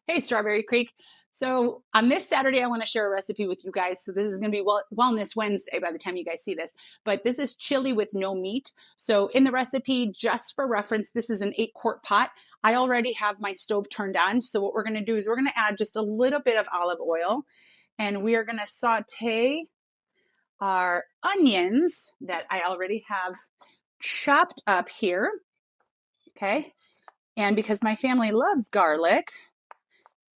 Hey, Strawberry Creek. So, on this Saturday, I want to share a recipe with you guys. So, this is going to be Wellness Wednesday by the time you guys see this. But this is chili with no meat. So, in the recipe, just for reference, this is an 8-quart pot. I already have my stove turned on. So, what we're going to do is we're going to add just a little bit of olive oil and we are going to saute our onions that I already have chopped up here. Okay. And because my family loves garlic,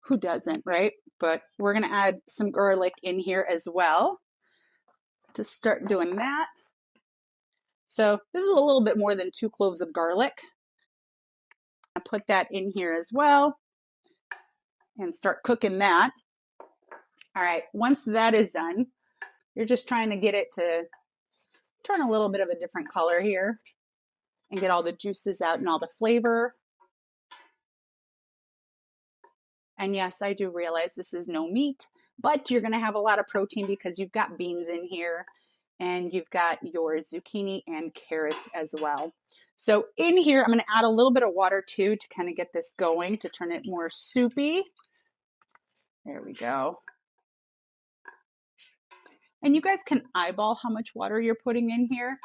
who doesn't, right? But we're going to add some garlic in here as well to start doing that. So this is a little bit more than 2 cloves of garlic. I put that in here as well and start cooking that. All right, once that is done, you're just trying to get it to turn a little bit of a different color here and get all the juices out and all the flavor. And yes, I do realize this is no meat, but you're going to have a lot of protein because you've got beans in here and you've got your zucchini and carrots as well. So in here, I'm going to add a little bit of water too to kind of get this going, to turn it more soupy. There we go. And you guys can eyeball how much water you're putting in here.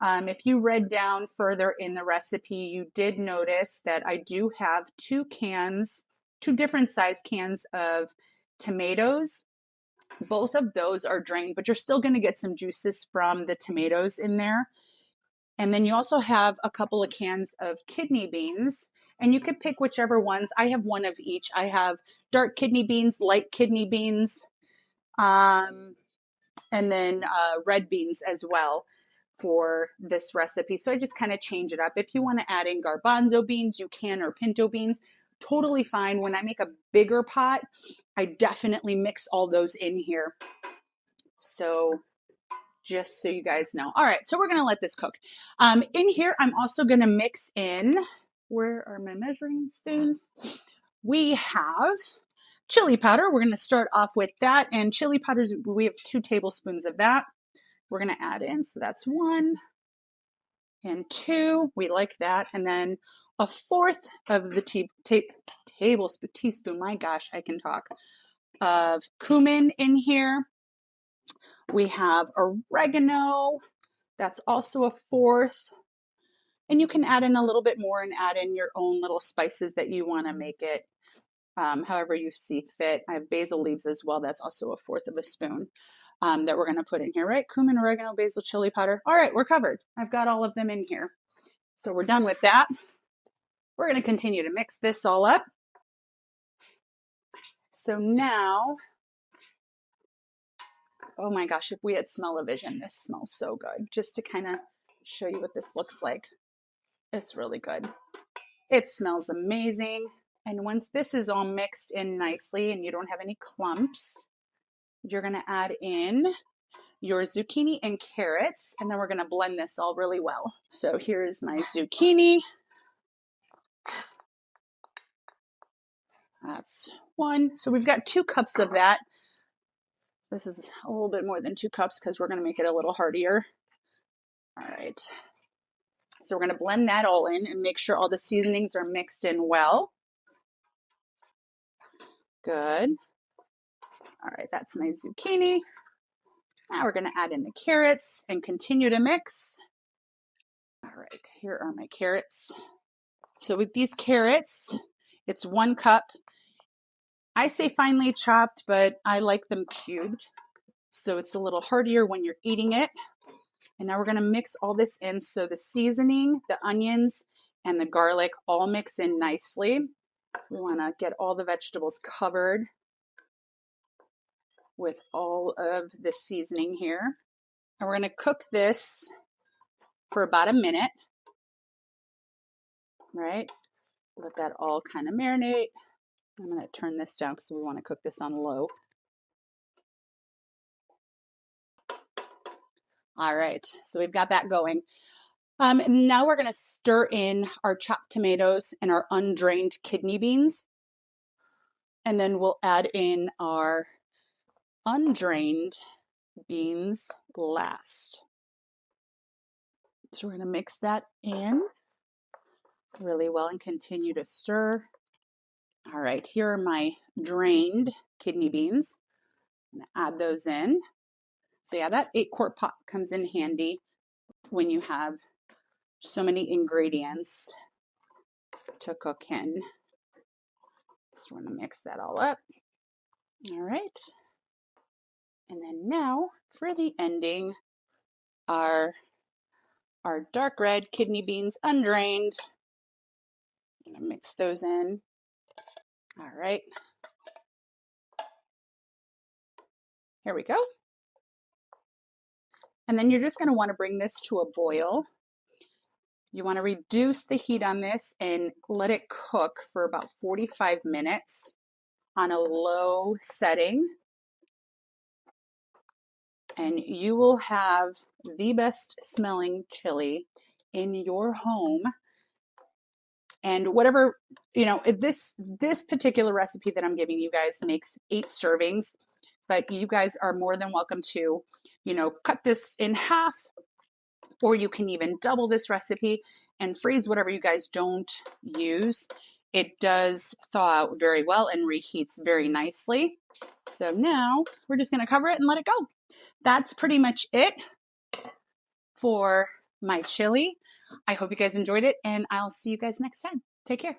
If you read down further in the recipe, you did notice that I do have 2 different size cans of tomatoes. Both of those are drained, but you're still going to get some juices from the tomatoes in there. And then you also have a couple of cans of kidney beans, and you could pick whichever ones. I have one of each. I have dark kidney beans, light kidney beans, and then red beans as well for this recipe. So I just kind of change it up. If you want to add in garbanzo beans, you can, or pinto beans. Totally fine. When I make a bigger pot, I definitely mix all those in here. So just so you guys know. All right, so we're gonna let this cook. In here, I'm also gonna mix in, where are my measuring spoons? We have chili powder. We're gonna start off with that. And chili powders, we have 2 tablespoons of that. We're gonna add in, so that's 1 and 2. We like that. And then a 1/4 of the teaspoon, my gosh, I can talk, of cumin in here. We have oregano. That's also a 1/4. And you can add in a little bit more and add in your own little spices that you want to make it however you see fit. I have basil leaves as well. That's also a 1/4 of a spoon that we're going to put in here, right? Cumin, oregano, basil, chili powder. All right, we're covered. I've got all of them in here. So we're done with that. We're going to continue to mix this all up. So now, oh my gosh, if we had smell-o-vision, this smells so good. Just to kind of show you what this looks like. It's really good. It smells amazing. And once this is all mixed in nicely and you don't have any clumps, you're going to add in your zucchini and carrots, and then we're going to blend this all really well. So here's my zucchini. That's 1. So we've got 2 cups of that. This is a little bit more than 2 cups because we're going to make it a little heartier. All right. So we're going to blend that all in and make sure all the seasonings are mixed in well. Good. All right, that's my zucchini. Now we're going to add in the carrots and continue to mix. All right, here are my carrots. So with these carrots, it's 1 cup. I say finely chopped, but I like them cubed. So it's a little heartier when you're eating it. And now we're going to mix all this in so the seasoning, the onions, and the garlic all mix in nicely. We want to get all the vegetables covered with all of the seasoning here. And we're going to cook this for about a minute, right? Let that all kind of marinate. I'm going to turn this down because we want to cook this on low. All right, so we've got that going. Now we're going to stir in our chopped tomatoes and our undrained kidney beans. And then we'll add in our undrained beans last. So we're going to mix that in really well and continue to stir. All right, here are my drained kidney beans. I'm gonna add those in. So yeah, that 8-quart pot comes in handy when you have so many ingredients to cook in. So we're gonna mix that all up. All right. And then now for the ending, our dark red kidney beans undrained. I'm gonna mix those in. All right. Here we go. And then you're just gonna wanna bring this to a boil. You wanna reduce the heat on this and let it cook for about 45 minutes on a low setting. And you will have the best smelling chili in your home. And whatever, this particular recipe that I'm giving you guys makes 8 servings, but you guys are more than welcome to, cut this in half, or you can even double this recipe and freeze whatever you guys don't use. It does thaw out very well and reheats very nicely. So now we're just going to cover it and let it go. That's pretty much it for my chili. I hope you guys enjoyed it, and I'll see you guys next time. Take care.